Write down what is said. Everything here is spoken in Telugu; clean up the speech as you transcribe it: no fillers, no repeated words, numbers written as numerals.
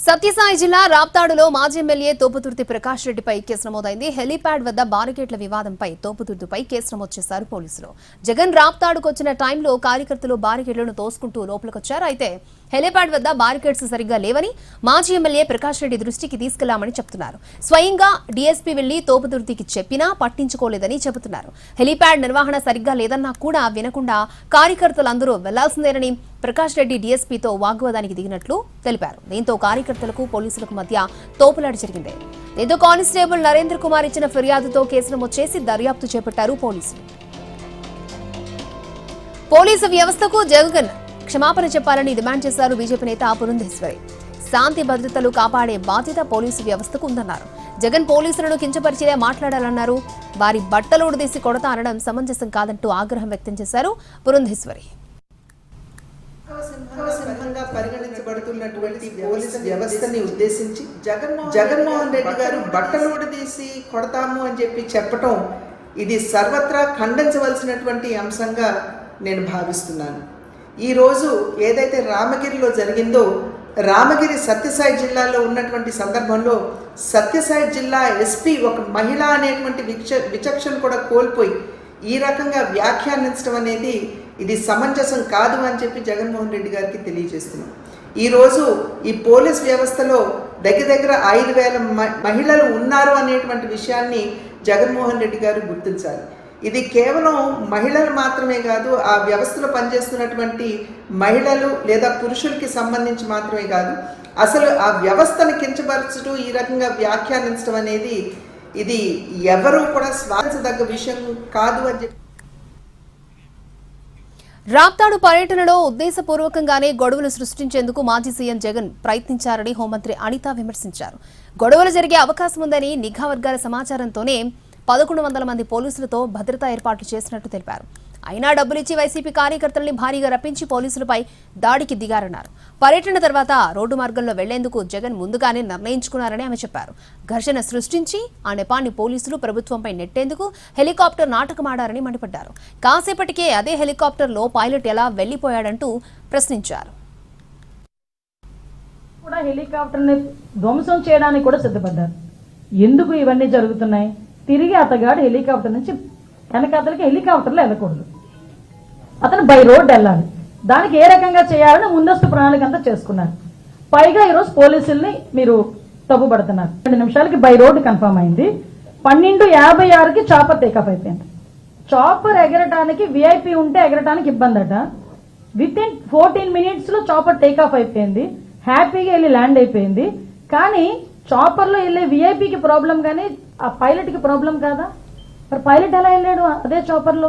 సత్యసాయి జిల్లా రాప్తాడులో మాజీ ఎమ్మెల్యే తోపుతుర్తి ప్రకాష్ రెడ్డిపై కేసు నమోదైంది. హెలీప్యాడ్ వద్ద బారికేట్ల వివాదంపై తోపుతుర్తిపై కేసు నమోదు చేశారు పోలీసులు. జగన్ రాప్తాడుకు వచ్చిన టైంలో కార్యకర్తలు బారికేట్లను తోసుకుంటూ లోపలికొచ్చారు. అయితే హెలీప్యాడ్ వద్ద బారికేడ్స్ సరిగ్గా లేవని మాజీ ఎమ్మెల్యే ప్రకాష్ రెడ్డి దృష్టికి తీసుకెళ్లామని చెప్తున్నారు. స్వయంగా డీఎస్పీ వెళ్లి తోపుతుర్తికి చెప్పినా పట్టించుకోలేదని చెబుతున్నారు. హెలీప్యాడ్ నిర్వహణ సరిగ్గా లేదన్నా కూడా వినకుండా కార్యకర్తలందరూ వెళ్లాల్సిందేనని ప్రకాష్ రెడ్డి డీఎస్పీతో వాగ్వాదానికి దిగినట్లు తెలిపారు. దీంతో కార్యకర్తలకు పోలీసులకు మధ్య తోపులాట జరిగింది. దీంతో కానిస్టేబుల్ నరేంద్ర కుమార్ ఇచ్చిన ఫిర్యాదుతో కేసు నమోదు చేసి దర్యాప్తు చేపట్టారు పోలీసులు. పోలీసు వ్యవస్థకు జగన్ క్షమాపణ చెప్పాలని డిమాండ్ చేశారు బీజేపీ నేత పురంధేశ్వరి. శాంతి భద్రతలు కాపాడే బాధ్యత పోలీసు వ్యవస్థకు ఉందన్నారు. జగన్ పోలీసులను కించపరిచేలా మాట్లాడాలన్నారు. వారి బట్టలు ఉడదీసి కొడతా అనడం సమంజసం కాదంటూ ఆగ్రహం వ్యక్తం చేశారు పురంధేశ్వరి. పరిగణించబడుతున్నటువంటి పోలీసు వ్యవస్థని ఉద్దేశించి జగన్మోహన్ రెడ్డి గారు బట్టలు తీసి కొడతాము అని చెప్పి చెప్పటం ఇది సర్వత్రా ఖండించవలసినటువంటి అంశంగా నేను భావిస్తున్నాను. ఈరోజు ఏదైతే రామగిరిలో జరిగిందో, రామగిరి సత్యసాయి జిల్లాలో ఉన్నటువంటి సందర్భంలో సత్యసాయి జిల్లా ఎస్పీ ఒక మహిళ అనేటువంటి విచక్షణ కూడా కోల్పోయి ఈ రకంగా వ్యాఖ్యానించడం అనేది ఇది సమంజసం కాదు అని చెప్పి జగన్మోహన్ రెడ్డి గారికి తెలియజేస్తున్నాం. ఈరోజు ఈ పోలీస్ వ్యవస్థలో దగ్గర 5,000 మహిళలు ఉన్నారు అనేటువంటి విషయాన్ని జగన్మోహన్ రెడ్డి గారు గుర్తించాలి. ఇది కేవలం మహిళలు మాత్రమే కాదు, ఆ వ్యవస్థలో పనిచేస్తున్నటువంటి మహిళలు లేదా పురుషులకి సంబంధించి మాత్రమే కాదు, అసలు ఆ వ్యవస్థను కించపరచడం ఈ రకంగా వ్యాఖ్యానించడం అనేది ఇది ఎవరూ కూడా స్వాగతించదగ్గ విషయం కాదు అని చెప్పి రాప్తాడు పర్యటనలో ఉద్దేశపూర్వకంగానే గొడవలు సృష్టించేందుకు మాజీ సీఎం జగన్ ప్రయత్నించారని హోంమంత్రి అనిత విమర్శించారు. గొడవలు జరిగే అవకాశం ఉందని నిఘా వర్గాల సమాచారంతోనే 1,100 మంది పోలీసులతో భద్రతా ఏర్పాట్లు చేసినట్టు తెలిపారు. అయినా డబ్బులిచ్చి వైసీపీ కార్యకర్తల్ని భారీగా రప్పించి పోలీసులపై దాడికి దిగారన్నారు. పర్యటన తర్వాత రోడ్డు మార్గంలో వెళ్లేందుకు జగన్ ముందుగానే నిర్ణయించుకున్నారని ఆమె చెప్పారు. ఘర్షణ సృష్టించి ఆ నెపాన్ని పోలీసులు ప్రభుత్వంపై నెట్టేందుకు హెలికాప్టర్ నాటకమాడారని మండిపడ్డారు. కాసేపటికే అదే హెలికాప్టర్లో పైలట్ ఎలా వెళ్లిపోయాడంటూ ప్రశ్నించారు. హెలికాప్టర్ని ధ్వంసం చేయడానికి కూడా సిద్ధపడ్డారు. ఎందుకు ఇవన్నీ జరుగుతున్నాయి? తిరిగి అతగాడు హెలికాప్టర్ నుంచి వెనకాతలకి హెలికాప్టర్లో వెళ్ళకూడదు, అతను బై రోడ్ వెళ్ళాలి. దానికి ఏ రకంగా చేయాలని ముందస్తు ప్రణాళిక అంతా చేసుకున్నారు. పైగా ఈరోజు పోలీసుల్ని మీరు తప్పుపడుతున్నారు. 2 నిమిషాలకి బై రోడ్ కన్ఫర్మ్ అయింది. 12:56కి చాపర్ టేకప్ అయిపోయింది. చాపర్ ఎగరటానికి విఐపి ఉంటే ఎగరటానికి ఇబ్బంది అట. విత్-ఇన్ 14 minutes చాపర్ టేకప్ అయిపోయింది. హ్యాపీగా వెళ్ళి ల్యాండ్ అయిపోయింది. కానీ చాపర్లో వెళ్ళే విఐపికి ప్రాబ్లం కానీ ఆ పైలట్కి ప్రాబ్లం కాదా? మరి పైలట్ ఎలా వెళ్ళాడు అదే చాపర్లో?